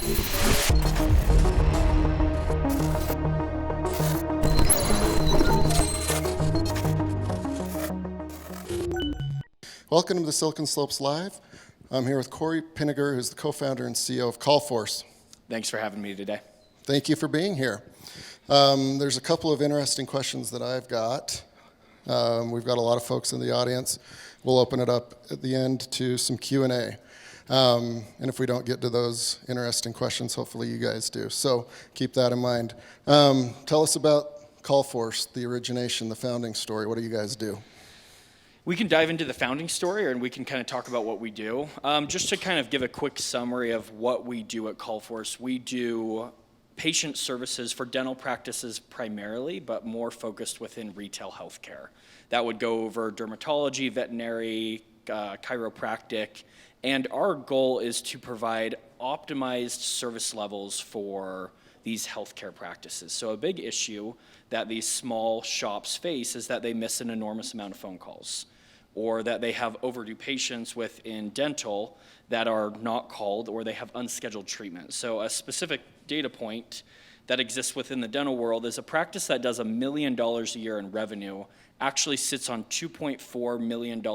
Welcome to the Silicon Slopes Live. I'm here with Cory, who's the co-founder and CEO of CallForce. Thanks for having me today. Thank you for being here. There's a couple of interesting questions that I've got. We've got a lot of folks in the audience. We'll open it up at the end to some Q&A. And if we don't get to those interesting questions, hopefully you guys do. So keep that in mind. Tell us about CallForce, the origination, the founding story. What do you guys do? We can dive into the founding story, and we can kind of talk about what we do. Just to kind of give a quick summary of what we do at CallForce, we do patient services for dental practices primarily, but more focused within retail healthcare. That would go over dermatology, veterinary, chiropractic, and our goal is to provide optimized service levels for these healthcare practices. So a big issue that these small shops face is that they miss an enormous amount of phone calls, or that they have overdue patients within dental that are not called, or they have unscheduled treatment. So a specific data point that exists within the dental world is a practice that does $1 million a year in revenue actually sits on $2.4 million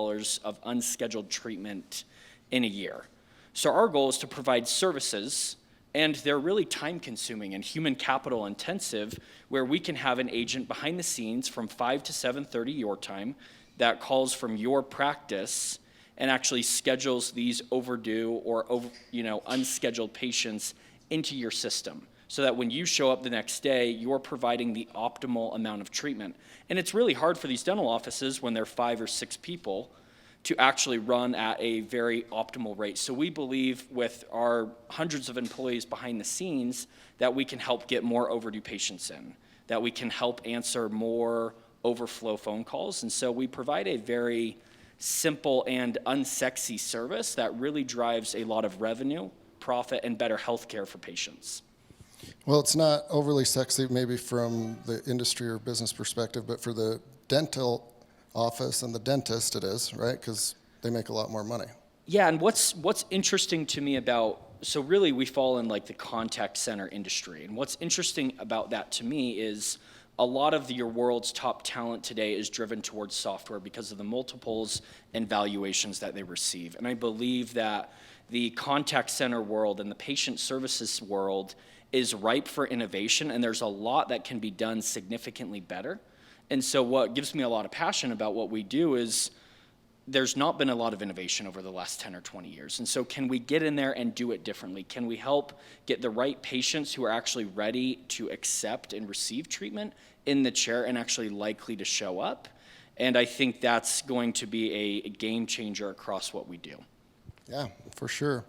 of unscheduled treatment in a year. So our goal is to provide services, and they're really time-consuming and human capital intensive, where we can have an agent behind the scenes from 5 to 7:30 your time that calls from your practice and actually schedules these overdue or unscheduled patients into your system, so that when you show up the next day, you're providing the optimal amount of treatment. And it's really hard for these dental offices when they're 5 or 6 people to actually run at a very optimal rate. So we believe with our hundreds of employees behind the scenes that we can help get more overdue patients in, that we can help answer more overflow phone calls. And so we provide a very simple and unsexy service that really drives a lot of revenue, profit, and better healthcare for patients. Well, it's not overly sexy maybe from the industry or business perspective, but for the dental office and the dentist it is, right? Because they make a lot more money. Yeah, and what's interesting to me about, so really we fall in like the contact center industry, and what's interesting about that to me is a lot of your world's top talent today is driven towards software because of the multiples and valuations that they receive. And I believe that the contact center world and the patient services world is ripe for innovation, and there's a lot that can be done significantly better. And so what gives me a lot of passion about what we do is there's not been a lot of innovation over the last 10 or 20 years. And so can we get in there and do it differently? Can we help get the right patients who are actually ready to accept and receive treatment in the chair and actually likely to show up? And I think that's going to be a game changer across what we do. Yeah, for sure.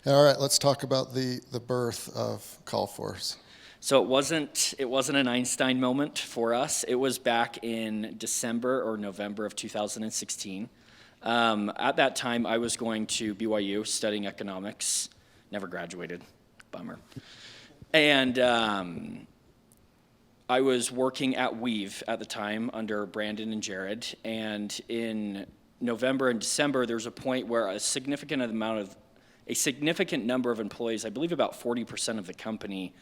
All right, let's talk about the birth of CallForce. So it wasn't an Einstein moment for us. It was back in December or November of 2016. At that time, I was going to BYU studying economics. Never graduated. Bummer. And I was working at Weave at the time under Brandon and Jared. And in November and December, there was a point where a significant number of employees, I believe about 40% of the company,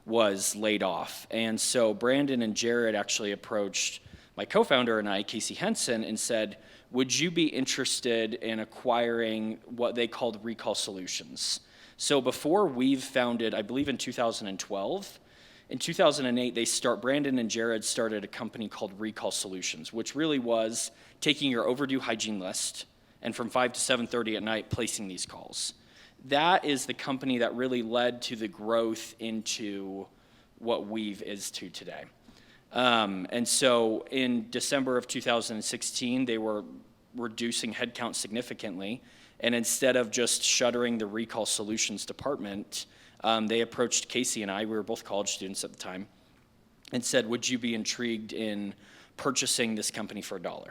was laid off. And so Brandon and Jared actually approached my co-founder and I, Casey Henson, and said, would you be interested in acquiring what they called Recall Solutions? So before Weave founded, I believe in 2012, in 2008, Brandon and Jared started a company called Recall Solutions, which really was taking your overdue hygiene list and from 5 to 7:30 at night placing these calls. That is the company that really led to the growth into what Weave is to today. And so in December of 2016, they were reducing headcount significantly. And instead of just shuttering the Recall Solutions department, they approached Casey and I, we were both college students at the time, and said, would you be intrigued in purchasing this company for $1?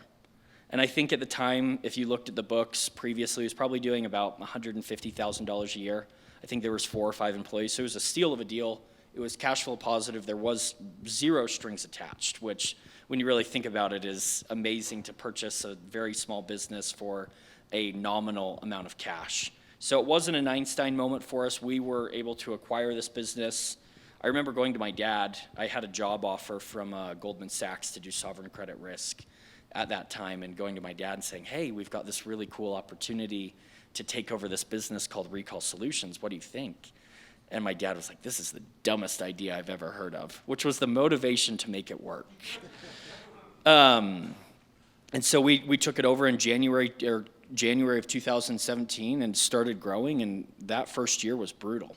And I think at the time, if you looked at the books previously, it was probably doing about $150,000 a year. I think there was 4 or 5 employees, so it was a steal of a deal. It was cash flow positive. There was 0 strings attached, which, when you really think about it, is amazing to purchase a very small business for a nominal amount of cash. So it wasn't an Einstein moment for us. We were able to acquire this business. I remember going to my dad. I had a job offer from Goldman Sachs to do sovereign credit risk at that time, and going to my dad and saying, hey, we've got this really cool opportunity to take over this business called Recall Solutions. What do you think? And my dad was like, this is the dumbest idea I've ever heard of, which was the motivation to make it work. And so we took it over in January of 2017 and started growing, and that first year was brutal.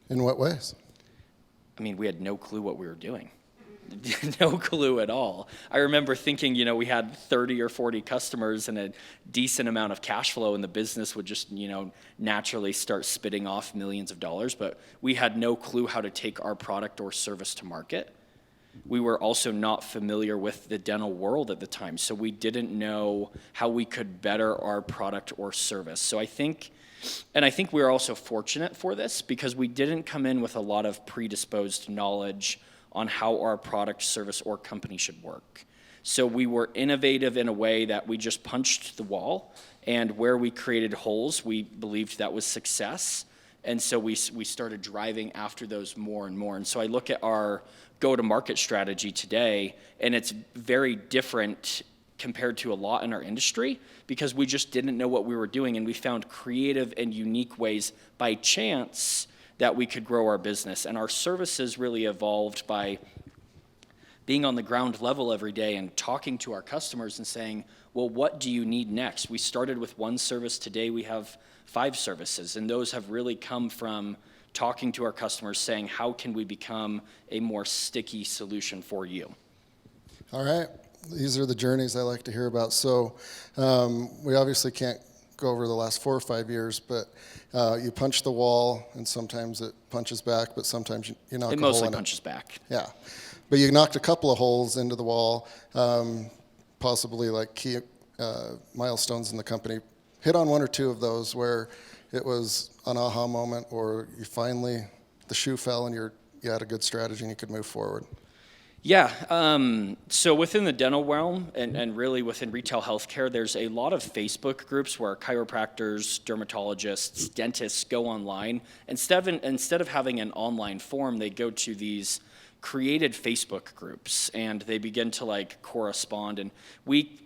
In what ways? I mean, we had no clue what we were doing. No clue at all. I remember thinking, we had 30 or 40 customers and a decent amount of cash flow, and the business would just, naturally start spitting off millions of dollars, but we had no clue how to take our product or service to market. We were also not familiar with the dental world at the time, so we didn't know how we could better our product or service. So I think we were also fortunate for this because we didn't come in with a lot of predisposed knowledge on how our product, service, or company should work. So we were innovative in a way that we just punched the wall, and where we created holes, we believed that was success. And so we started driving after those more and more. And so I look at our go-to-market strategy today, and it's very different compared to a lot in our industry because we just didn't know what we were doing, and we found creative and unique ways by chance that we could grow our business. And our services really evolved by being on the ground level every day and talking to our customers and saying, well, what do you need next? We started with one service. Today we have 5 services, and those have really come from talking to our customers saying, how can we become a more sticky solution for you? All right. These are the journeys I like to hear about. So we obviously can't go over the last 4 or 5 years, but you punch the wall, and sometimes it punches back, but sometimes you knock a hole in it. It mostly punches back. Yeah. But you knocked a couple of holes into the wall, possibly like key milestones in the company. Hit on 1 or 2 of those where it was an aha moment, or the shoe fell and you had a good strategy and you could move forward. Yeah, so within the dental realm and really within retail healthcare, there's a lot of Facebook groups where chiropractors, dermatologists, dentists go online. Instead of having an online forum, they go to these created Facebook groups and they begin to correspond. And we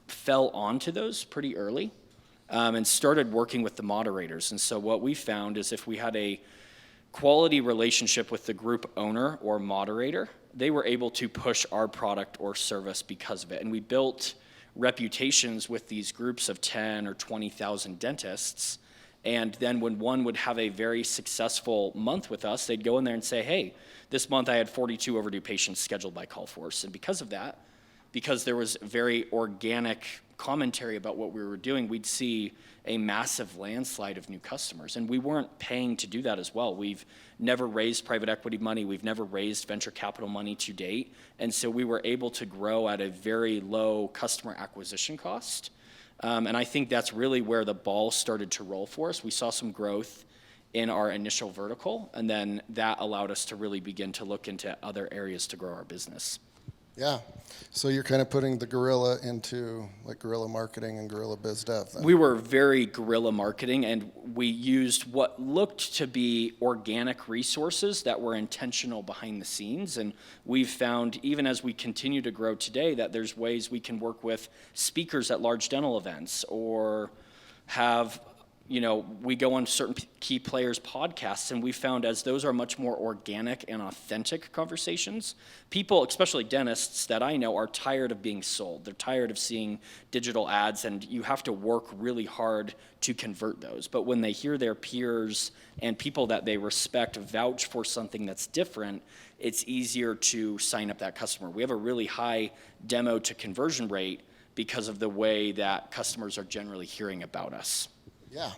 fell onto those pretty early and started working with the moderators. And so what we found is if we had a quality relationship with the group owner or moderator, they were able to push our product or service because of it. And we built reputations with these groups of 10 or 20,000 dentists. And then when one would have a very successful month with us, they'd go in there and say, hey, this month I had 42 overdue patients scheduled by CallForce. And because of that, because there was very organic commentary about what we were doing, we'd see a massive landslide of new customers. And we weren't paying to do that as well. We've never raised private equity money. We've never raised venture capital money to date. And so we were able to grow at a very low customer acquisition cost. And I think that's really where the ball started to roll for us. We saw some growth in our initial vertical, and then that allowed us to really begin to look into other areas to grow our business. Yeah. So you're kind of putting the Guerrilla into Guerrilla Marketing and Guerrilla Biz Dev then. We were very Guerrilla Marketing, and we used what looked to be organic resources that were intentional behind the scenes. And we've found, even as we continue to grow today, that there's ways we can work with speakers at large dental events or have we go on certain key players' podcasts, and we found as those are much more organic and authentic conversations, people, especially dentists that I know, are tired of being sold. They're tired of seeing digital ads, and you have to work really hard to convert those. But when they hear their peers and people that they respect vouch for something that's different, it's easier to sign up that customer. We have a really high demo to conversion rate because of the way that customers are generally hearing about us. Yeah,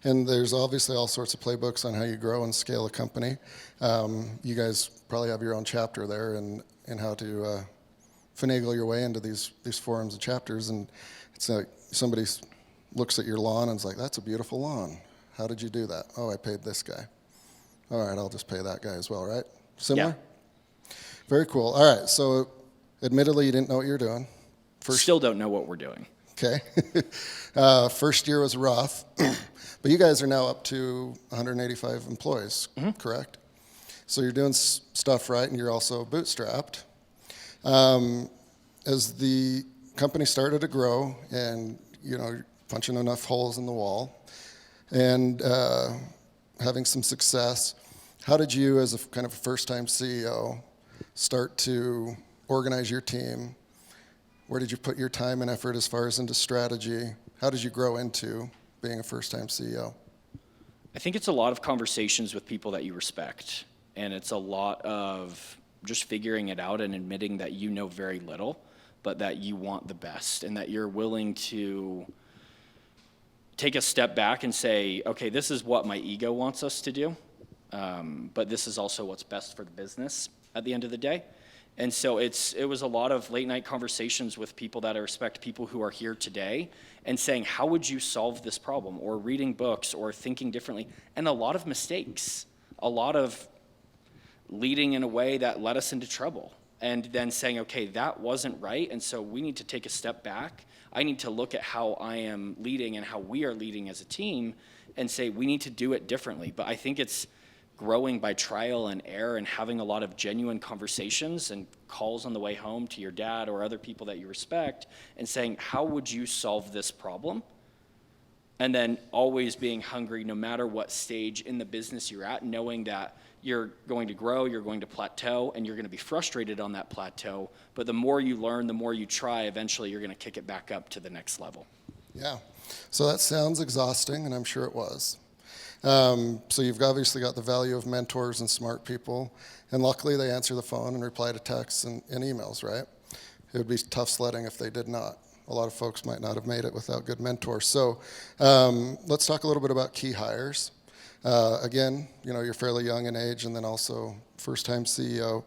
and there's obviously all sorts of playbooks on how you grow and scale a company. You guys probably have your own chapter there and how to finagle your way into these forums and chapters. And it's like somebody looks at your lawn and is like, that's a beautiful lawn. How did you do that? Oh, I paid this guy. All right, I'll just pay that guy as well, right? Similar? Yeah. Very cool. All right, so admittedly you didn't know what you were doing. Still don't know what we're doing. Okay. First year was rough, but you guys are now up to 185 employees, correct? So you're doing stuff right, and you're also bootstrapped. As the company started to grow, and you're punching enough holes in the wall, and having some success, how did you, as a kind of a first-time CEO, start to organize your team? Where did you put your time and effort as far as into strategy? How did you grow into being a first-time CEO? I think it's a lot of conversations with people that you respect, and it's a lot of just figuring it out and admitting that you know very little, but that you want the best, and that you're willing to take a step back and say, okay, this is what my ego wants us to do, but this is also what's best for the business at the end of the day. And so it was a lot of late night conversations with people that I respect, people who are here today, and saying, how would you solve this problem? Or reading books or thinking differently. And a lot of mistakes, a lot of leading in a way that led us into trouble. And then saying, okay, that wasn't right, and so we need to take a step back. I need to look at how I am leading and how we are leading as a team and say, we need to do it differently. But I think it's growing by trial and error and having a lot of genuine conversations and calls on the way home to your dad or other people that you respect and saying, how would you solve this problem? And then always being hungry no matter what stage in the business you're at, knowing that you're going to grow, you're going to plateau, and you're going to be frustrated on that plateau. But the more you learn, the more you try, eventually you're going to kick it back up to the next level. Yeah. So that sounds exhausting, and I'm sure it was. So you've obviously got the value of mentors and smart people, and luckily they answer the phone and reply to texts and emails, right? It would be tough sledding if they did not. A lot of folks might not have made it without good mentors. So let's talk a little bit about key hires. Again, you're fairly young in age, and then also first-time CEO.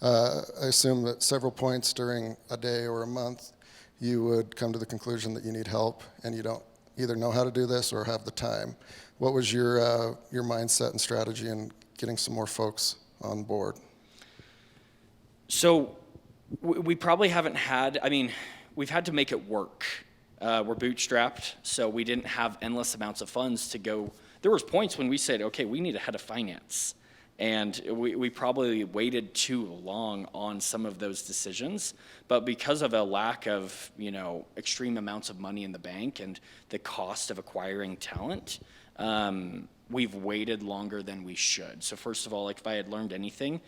I assume that several points during a day or a month, you would come to the conclusion that you need help, and you don't either know how to do this or have the time. What was your mindset and strategy in getting some more folks on board? So we probably haven't had, we've had to make it work. We're bootstrapped, so we didn't have endless amounts of funds to go. There was points when we said, okay, we need a head of finance. And we probably waited too long on some of those decisions. But because of a lack of, extreme amounts of money in the bank and the cost of acquiring talent, we've waited longer than we should. So first of all, if I had learned anything,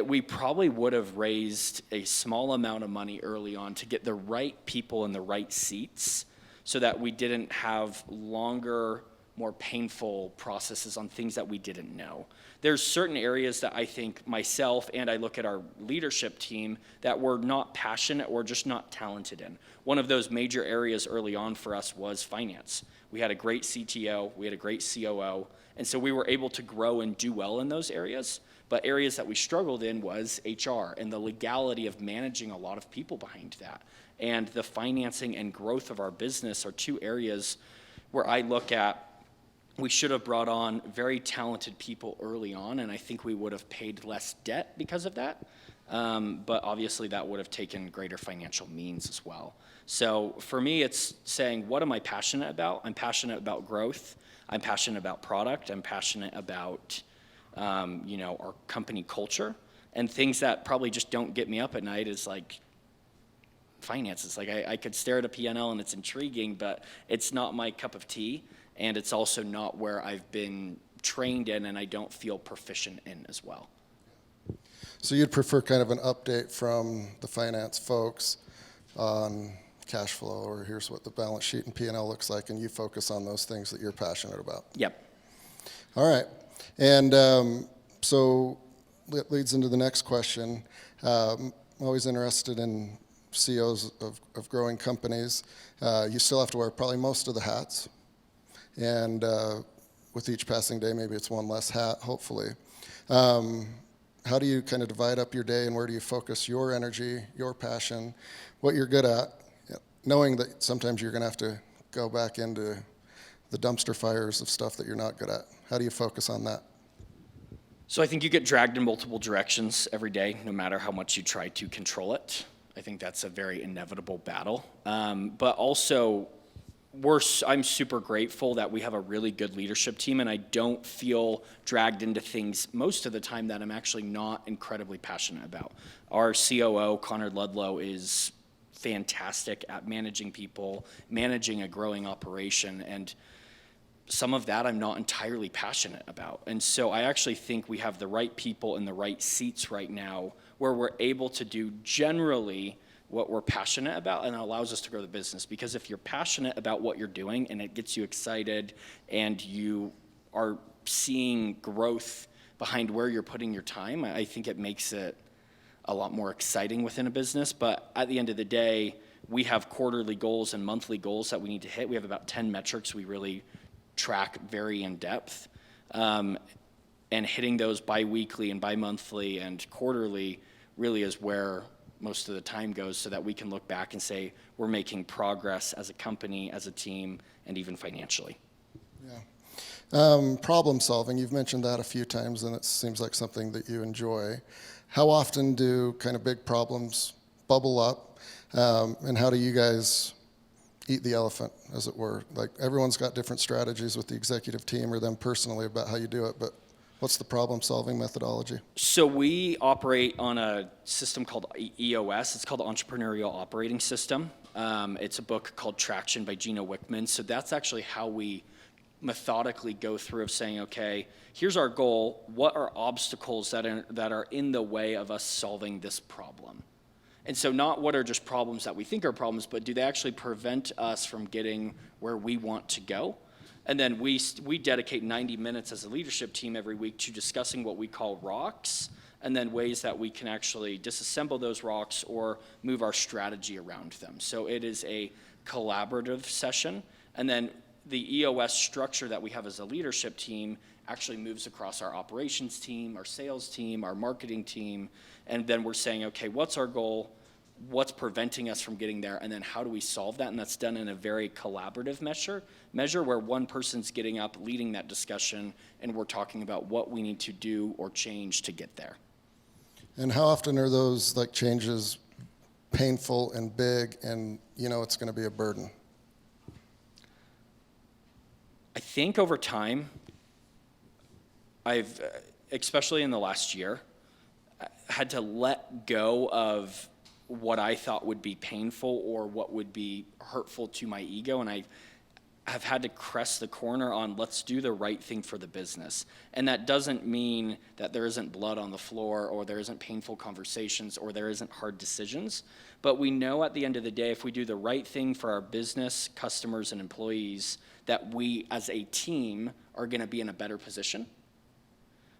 we probably would have raised a small amount of money early on to get the right people in the right seats so that we didn't have longer, more painful processes on things that we didn't know. There's certain areas that I think myself and I look at our leadership team that we're not passionate or just not talented in. One of those major areas early on for us was finance. We had a great CTO, we had a great COO, and so we were able to grow and do well in those areas. But areas that we struggled in was HR and the legality of managing a lot of people behind that. And the financing and growth of our business are two areas where I look at we should have brought on very talented people early on, and I think we would have paid less debt because of that. But obviously that would have taken greater financial means as well. So for me, it's saying, what am I passionate about? I'm passionate about growth. I'm passionate about product. I'm passionate about our company culture. And things that probably just don't get me up at night is like finances. Like I could stare at a P&L and it's intriguing, but it's not my cup of tea. And it's also not where I've been trained in and I don't feel proficient in as well. So you'd prefer kind of an update from the finance folks on cash flow, or here's what the balance sheet and P&L looks like, and you focus on those things that you're passionate about. Yep. All right. And so that leads into the next question. I'm always interested in CEOs of growing companies. You still have to wear probably most of the hats. And with each passing day, maybe it's one less hat, hopefully. How do you kind of divide up your day, and where do you focus your energy, your passion, what you're good at, knowing that sometimes you're going to have to go back into the dumpster fires of stuff that you're not good at? How do you focus on that? So I think you get dragged in multiple directions every day, no matter how much you try to control it. I think that's a very inevitable battle. But also, I'm super grateful that we have a really good leadership team, and I don't feel dragged into things most of the time that I'm actually not incredibly passionate about. Our COO, Connor Ludlow, is fantastic at managing people, managing a growing operation, and some of that I'm not entirely passionate about. And so I actually think we have the right people in the right seats right now where we're able to do generally what we're passionate about, and it allows us to grow the business. Because if you're passionate about what you're doing and it gets you excited and you are seeing growth behind where you're putting your time, I think it makes it a lot more exciting within a business. But at the end of the day, we have quarterly goals and monthly goals that we need to hit. We have about 10 metrics we really track very in depth. And hitting those bi-weekly and bi-monthly and quarterly really is where most of the time goes, so that we can look back and say we're making progress as a company, as a team, and even financially. Yeah. Problem solving, you've mentioned that a few times, and it seems like something that you enjoy. How often do kind of big problems bubble up, and how do you guys eat the elephant, as it were? Like, everyone's got different strategies with the executive team or them personally about how you do it, but what's the problem-solving methodology? So we operate on a system called EOS. It's called the Entrepreneurial Operating System. It's a book called Traction by Gino Wickman. So that's actually how we methodically go through of saying, okay, here's our goal. What are obstacles that are in the way of us solving this problem? And so not what are just problems that we think are problems, but do they actually prevent us from getting where we want to go? And then we dedicate 90 minutes as a leadership team every week to discussing what we call rocks, and then ways that we can actually disassemble those rocks or move our strategy around them. So it is a collaborative session. And then the EOS structure that we have as a leadership team actually moves across our operations team, our sales team, our marketing team. And then we're saying, okay, what's our goal? What's preventing us from getting there, and then how do we solve that? And that's done in a very collaborative measure where one person's getting up, leading that discussion, and we're talking about what we need to do or change to get there. And how often are those like changes painful and big, and you know it's going to be a burden? I think over time, I've, especially in the last year, had to let go of what I thought would be painful or what would be hurtful to my ego, and I have had to crest the corner on let's do the right thing for the business. And that doesn't mean that there isn't blood on the floor or there isn't painful conversations or there isn't hard decisions, but we know at the end of the day, if we do the right thing for our business, customers, and employees, that we as a team are going to be in a better position.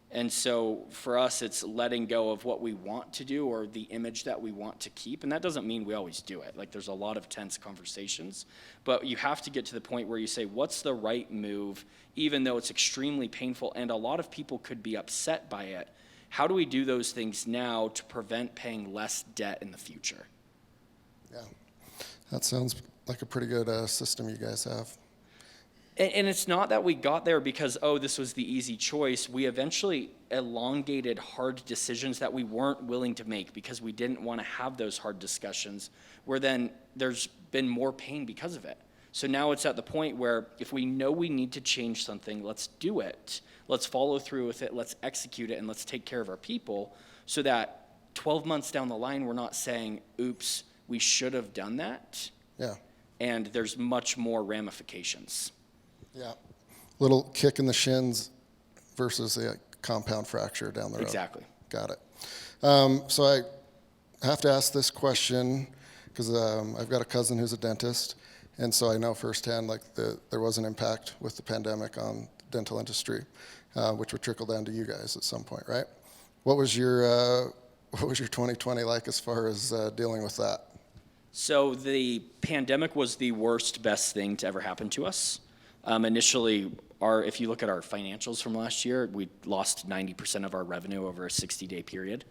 And so for us, it's letting go of what we want to do or the image that we want to keep. And that doesn't mean we always do it. Like, there's a lot of tense conversations. But you have to get to the point where you say, what's the right move, even though it's extremely painful and a lot of people could be upset by it? How do we do those things now to prevent paying less debt in the future? Yeah, that sounds like a pretty good system you guys have. And it's not that we got there because, oh, this was the easy choice. We eventually elongated hard decisions that we weren't willing to make because we didn't want to have those hard discussions, where then there's been more pain because of it. So now it's at the point where if we know we need to change something, let's do it. Let's follow through with it. Let's execute it, and let's take care of our people so that 12 months down the line, we're not saying, oops, we should have done that. Yeah. And there's much more ramifications. Yeah, little kick in the shins versus a compound fracture down the road. Exactly. Got it. So I have to ask this question because I've got a cousin who's a dentist, and so I know firsthand like there was an impact with the pandemic on the dental industry, which would trickle down to you guys at some point, right? What was your 2020 like as far as dealing with that? So the pandemic was the worst, best thing to ever happen to us. Initially, if you look at our financials from last year, we lost 90% of our revenue over a 60-day period.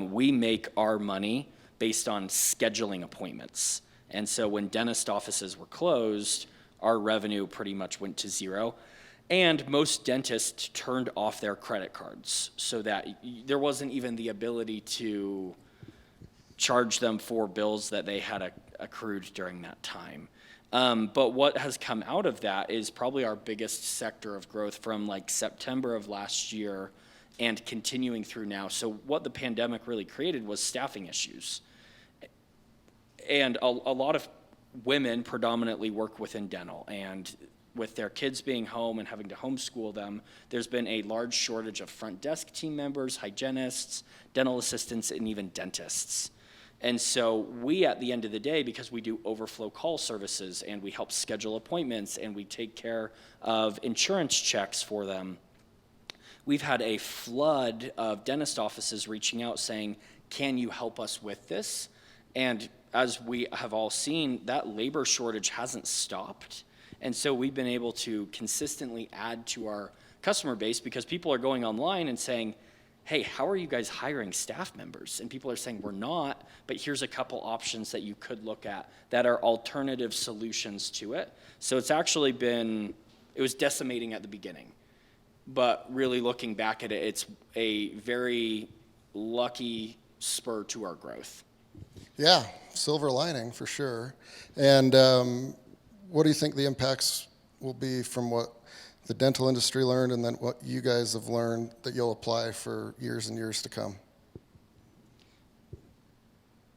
We make our money based on scheduling appointments. And so when dentist offices were closed, our revenue pretty much went to zero. And most dentists turned off their credit cards so that there wasn't even the ability to charge them for bills that they had accrued during that time. But what has come out of that is probably our biggest sector of growth from like September of last year and continuing through now. So what the pandemic really created was staffing issues. And a lot of women predominantly work within dental, and with their kids being home and having to homeschool them, there's been a large shortage of front desk team members, hygienists, dental assistants, and even dentists. And so we, at the end of the day, because we do overflow call services and we help schedule appointments and we take care of insurance checks for them, we've had a flood of dentist offices reaching out saying, can you help us with this? And as we have all seen, that labor shortage hasn't stopped. And so we've been able to consistently add to our customer base because people are going online and saying, hey, how are you guys hiring staff members? And people are saying, we're not, but here's a couple options that you could look at that are alternative solutions to it. So it's actually been, it was decimating at the beginning. But really looking back at it, it's a very lucky spur to our growth. Yeah, silver lining for sure. And what do you think the impacts will be from what the dental industry learned and then what you guys have learned that you'll apply for years and years to come?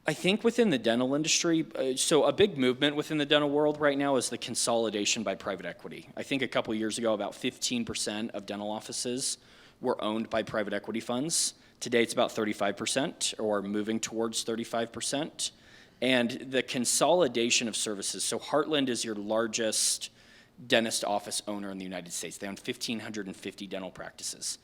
I think within the dental industry, so a big movement within the dental world right now is the consolidation by private equity. I think a couple years ago, about 15% of dental offices were owned by private equity funds. Today, it's about 35% or moving towards 35%. And the consolidation of services, so Heartland is your largest dentist office owner in the United States. They own 1,550 dental practices.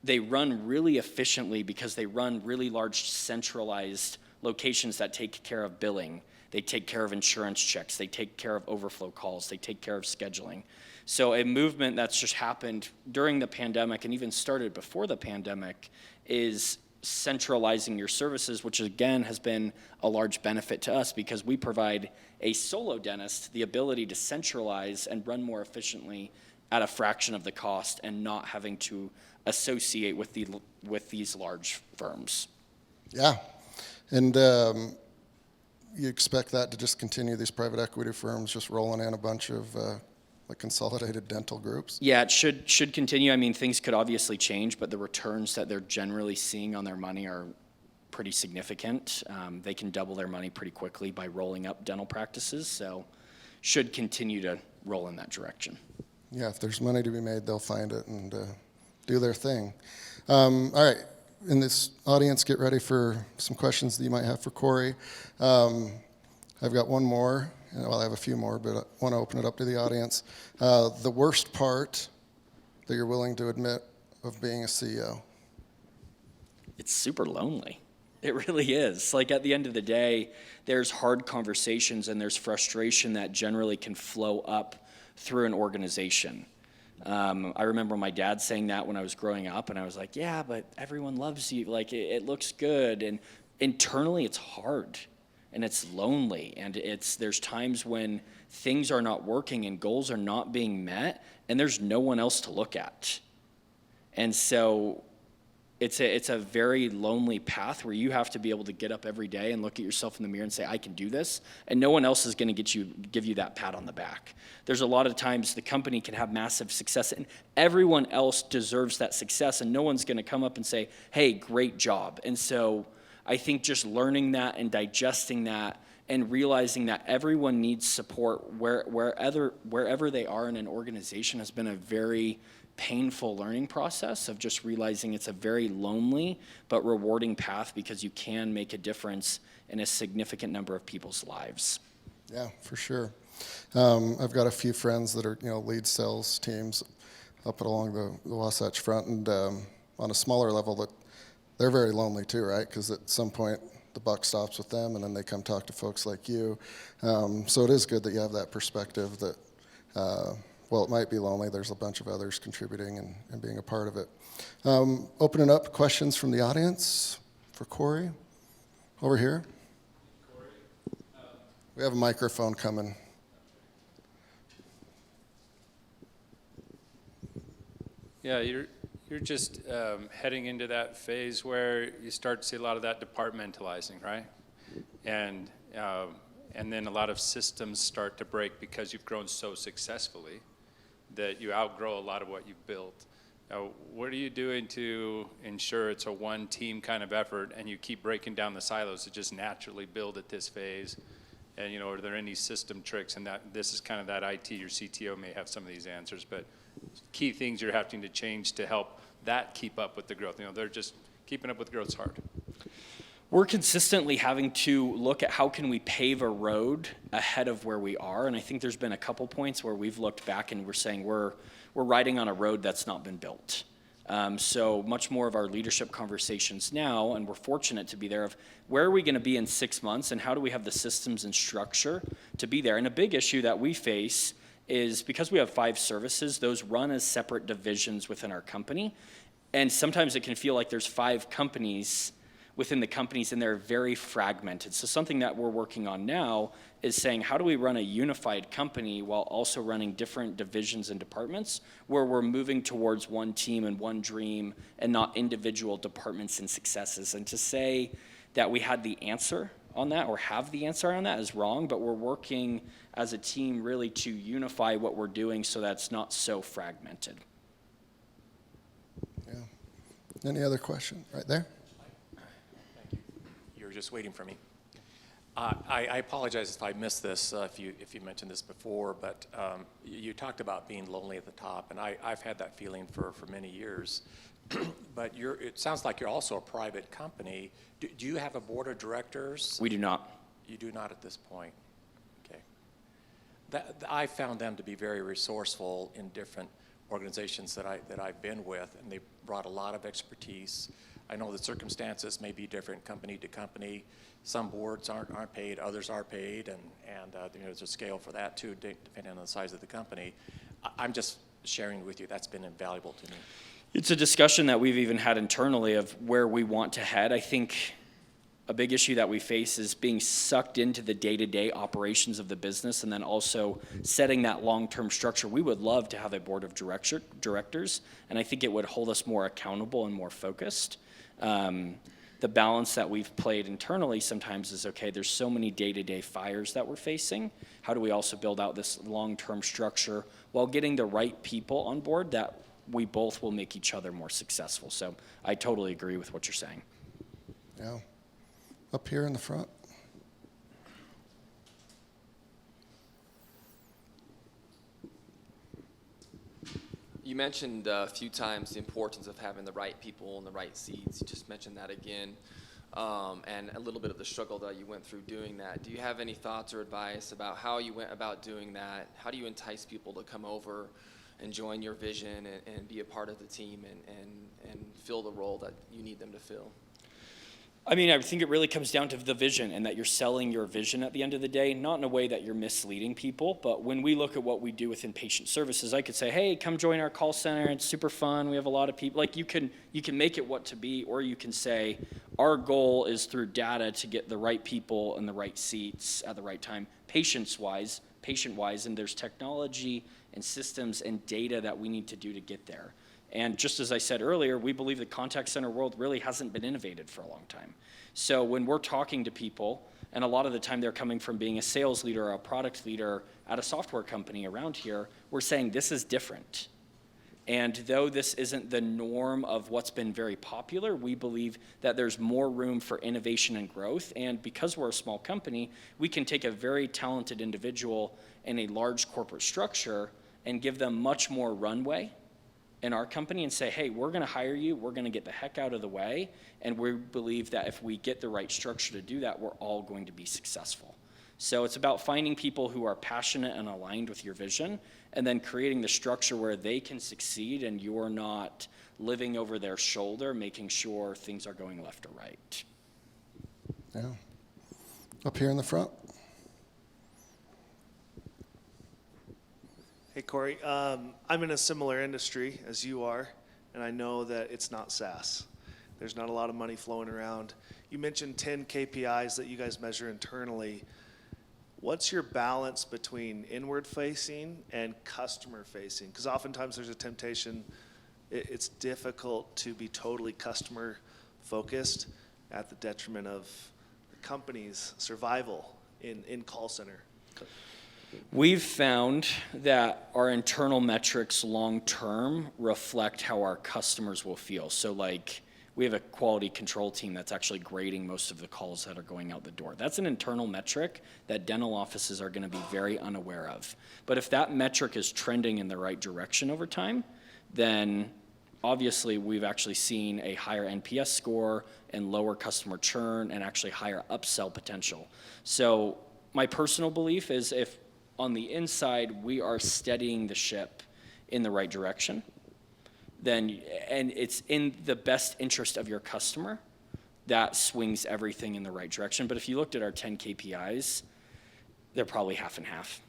They run really efficiently because they run really large centralized locations that take care of billing. They take care of insurance checks. They take care of overflow calls. They take care of scheduling. So a movement that's just happened during the pandemic and even started before the pandemic is centralizing your services, which again has been a large benefit to us because we provide a solo dentist the ability to centralize and run more efficiently at a fraction of the cost and not having to associate with these large firms. Yeah, and you expect that to just continue, these private equity firms just rolling in a bunch of like consolidated dental groups? Yeah, it should continue. I mean, things could obviously change, but the returns that they're generally seeing on their money are pretty significant. They can double their money pretty quickly by rolling up dental practices, so should continue to roll in that direction. Yeah, if there's money to be made, they'll find it and do their thing. All right, in this audience, get ready for some questions that you might have for Cory. I've got one more. Well, I have a few more, but I want to open it up to the audience. The worst part that you're willing to admit of being a CEO? It's super lonely. It really is. Like at the end of the day, there's hard conversations and there's frustration that generally can flow up through an organization. I remember my dad saying that when I was growing up, and I was like, yeah, but everyone loves you. Like it looks good. And internally, it's hard. And it's lonely, and there's times when things are not working and goals are not being met, and there's no one else to look at. And so it's a very lonely path where you have to be able to get up every day and look at yourself in the mirror and say, I can do this, and no one else is going to give you that pat on the back. There's a lot of times the company can have massive success, and everyone else deserves that success, and no one's going to come up and say, hey, great job. And so I think just learning that and digesting that and realizing that everyone needs support wherever they are in an organization has been a very painful learning process of just realizing it's a very lonely but rewarding path because you can make a difference in a significant number of people's lives. Yeah, for sure. I've got a few friends that are lead sales teams up along the Wasatch Front, and on a smaller level that they're very lonely too, right? Because at some point the buck stops with them, and then they come talk to folks like you. So it is good that you have that perspective that, well, it might be lonely. There's a bunch of others contributing and being a part of it. Opening up questions from the audience for Cory. Over here. Cory, We have a microphone coming. yeah, You're just heading into that phase where you start to see a lot of that departmentalizing, right? And then a lot of systems start to break because you've grown so successfully that you outgrow a lot of what you've built. What are you doing to ensure it's a one team kind of effort and you keep breaking down the silos to just naturally build at this phase? And, you know, are there any system tricks? And that this is kind of that IT, your CTO may have some of these answers, but key things you're having to change to help that keep up with the growth. You know, they're just keeping up with growth's hard. We're consistently having to look at how can we pave a road ahead of where we are. And I think there's been a couple points where we've looked back and we're saying we're riding on a road that's not been built. So much more of our leadership conversations now, and we're fortunate to be there, of where are we going to be in 6 months and how do we have the systems and structure to be there. And a big issue that we face is because we have 5 services, those run as separate divisions within our company. And sometimes it can feel like there's 5 companies within the companies and they're very fragmented. So something that we're working on now is saying, how do we run a unified company while also running different divisions and departments where we're moving towards one team and one dream and not individual departments and successes. And to say that we had the answer on that or have the answer on that is wrong, but we're working as a team really to unify what we're doing so that it's not so fragmented. Yeah. Any other question? Right there. You're just waiting for me. I apologize if I missed this, if you mentioned this before, but you talked about being lonely at the top, and I've had that feeling for many years. But it sounds like you're also a private company. Do you have a board of directors? We do not. You do not at this point. Okay. I found them to be very resourceful in different organizations that I've been with, and they brought a lot of expertise. I know the circumstances may be different company to company. Some boards aren't paid, others are paid, and you know, there's a scale for that too, depending on the size of the company. I'm just sharing with you, that's been invaluable to me. It's a discussion that we've even had internally of where we want to head. I think a big issue that we face is being sucked into the day-to-day operations of the business and then also setting that long-term structure. We would love to have a board of directors, and I think it would hold us more accountable and more focused. The balance that we've played internally sometimes is, okay, there's so many day-to-day fires that we're facing. How do we also build out this long-term structure while getting the right people on board that we both will make each other more successful? So I totally agree with what you're saying. Yeah. Up here in the front. You mentioned a few times the importance of having the right people in the right seats. You just mentioned that again, and a little bit of the struggle that you went through doing that. Do you have any thoughts or advice about how you went about doing that? How do you entice people to come over and join your vision and be a part of the team and fill the role that you need them to fill? I mean, I think it really comes down to the vision and that you're selling your vision at the end of the day, not in a way that you're misleading people. But when we look at what we do within patient services, I could say, hey, come join our call center. It's super fun. We have a lot of people. Like you can make it what to be, or you can say, our goal is through data to get the right people in the right seats at the right time, patient-wise, and there's technology and systems and data that we need to do to get there. And just as I said earlier, we believe the contact center world really hasn't been innovated for a long time. So when we're talking to people, and a lot of the time they're coming from being a sales leader or a product leader at a software company around here, we're saying this is different. And though this isn't the norm of what's been very popular, we believe that there's more room for innovation and growth. And because we're a small company, we can take a very talented individual in a large corporate structure and give them much more runway in our company and say, hey, we're going to hire you, we're going to get the heck out of the way, and we believe that if we get the right structure to do that, we're all going to be successful. So it's about finding people who are passionate and aligned with your vision, and then creating the structure where they can succeed and you're not living over their shoulder, making sure things are going left or right. Yeah. Up here in the front. Hey, Cory. I'm in a similar industry as you are, and I know that it's not SaaS. There's not a lot of money flowing around. You mentioned 10 KPIs that you guys measure internally. What's your balance between inward-facing and customer-facing? Because oftentimes there's a temptation it's difficult to be totally customer focused at the detriment of the company's survival in call center. We've found that our internal metrics long-term reflect how our customers will feel. So like, we have a quality control team that's actually grading most of the calls that are going out the door. That's an internal metric that dental offices are gonna be very unaware of. But if that metric is trending in the right direction over time, then obviously we've actually seen a higher NPS score and lower customer churn and actually higher upsell potential. So my personal belief is if on the inside we are steadying the ship in the right direction, then, and it's in the best interest of your customer, that swings everything in the right direction. But if you looked at our 10 KPIs, they're probably half and half.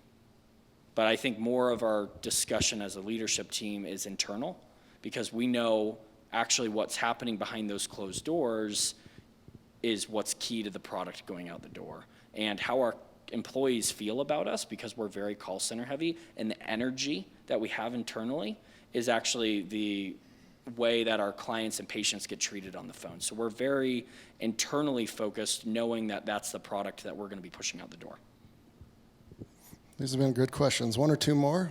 But I think more of our discussion as a leadership team is internal, because we know actually what's happening behind those closed doors is what's key to the product going out the door. And how our employees feel about us, because we're very call center heavy, and the energy that we have internally is actually the way that our clients and patients get treated on the phone. So we're very internally focused, knowing that that's the product that we're going to be pushing out the door. These have been good questions. One or two more?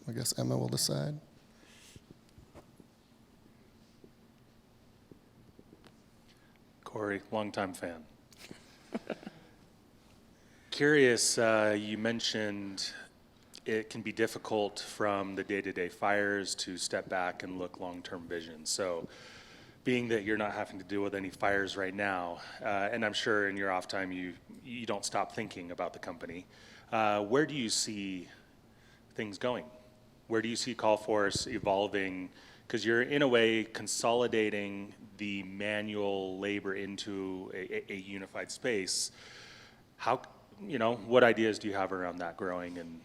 I guess Emma will decide. Cory, longtime fan. Curious, you mentioned it can be difficult from the day-to-day fires to step back and look long-term vision. So being that you're not having to deal with any fires right now, and I'm sure in your off time you don't stop thinking about the company, where do you see things going? Where do you see CallForce evolving? Because you're in a way consolidating the manual labor into a unified space. How, what ideas do you have around that growing and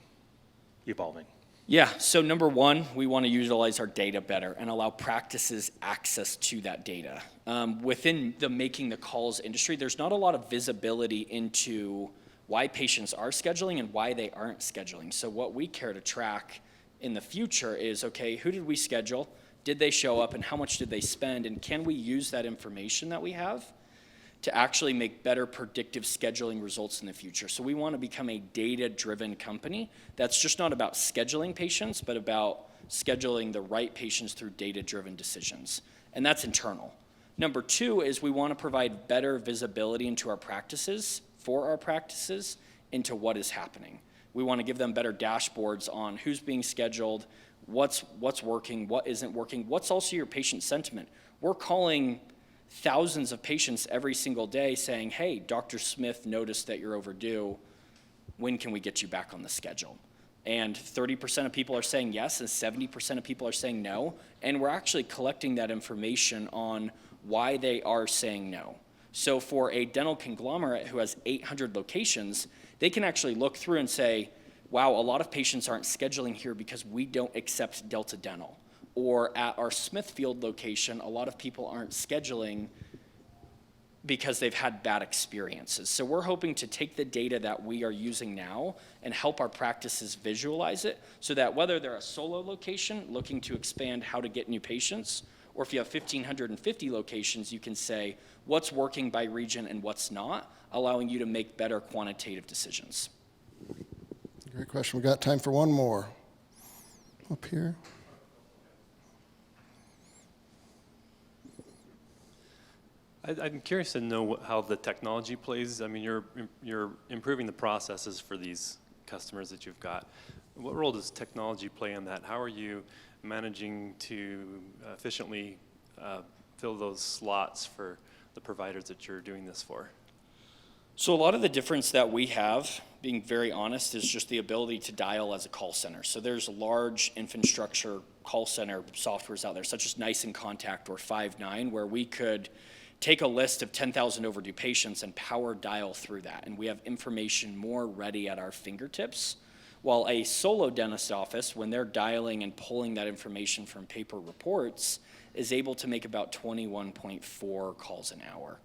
evolving? Yeah, so number one, we want to utilize our data better and allow practices access to that data. Within the making the calls industry, there's not a lot of visibility into why patients are scheduling and why they aren't scheduling. So what we care to track in the future is, okay, who did we schedule? Did they show up, and how much did they spend? And can we use that information that we have to actually make better predictive scheduling results in the future? So we want to become a data-driven company that's just not about scheduling patients, but about scheduling the right patients through data-driven decisions. And that's internal. Number two is we want to provide better visibility into our practices, for our practices, into what is happening. We want to give them better dashboards on who's being scheduled, what's working, what isn't working, what's also your patient sentiment. We're calling thousands of patients every single day saying, hey, Dr. Smith noticed that you're overdue. When can we get you back on the schedule? And 30% of people are saying yes, and 70% of people are saying no. And we're actually collecting that information on why they are saying no. So for a dental conglomerate who has 800 locations, they can actually look through and say, wow, a lot of patients aren't scheduling here because we don't accept Delta Dental. Or at our Smithfield location, a lot of people aren't scheduling because they've had bad experiences. So we're hoping to take the data that we are using now and help our practices visualize it so that whether they're a solo location looking to expand how to get new patients, or if you have 1,550 locations, you can say what's working by region and what's not, allowing you to make better quantitative decisions. Great question. We've got time for one more. Up here. I'm curious to know how the technology plays. I mean, you're improving the processes for these customers that you've got. What role does technology play in that? How are you managing to efficiently fill those slots for the providers that you're doing this for? So a lot of the difference that we have, being very honest, is just the ability to dial as a call center. So there's large infrastructure call center softwares out there, such as Nice and Contact or Five9, where we could take a list of 10,000 overdue patients and power dial through that. And we have information more ready at our fingertips. While a solo dentist office, when they're dialing and pulling that information from paper reports, is able to make about 21.4 calls an hour.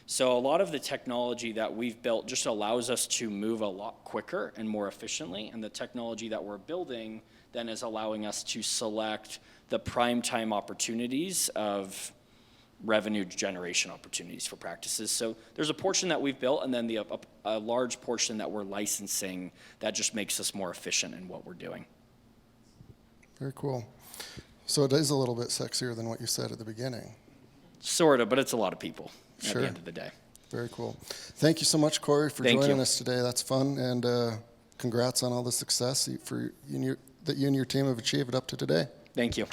So a lot of the technology that we've built just allows us to move a lot quicker and more efficiently, and the technology that we're building then is allowing us to select the prime time opportunities of revenue generation opportunities for practices. So there's a portion that we've built, and then a large portion that we're licensing that just makes us more efficient in what we're doing. Very cool. So it is a little bit sexier than what you said at the beginning. Sort of, but it's a lot of people at Sure. the end of the day. Very cool. Thank you so much, Cory, for Thank joining you. us today. That's fun, and congrats on all the success that you and your team have achieved up to today. Thank you.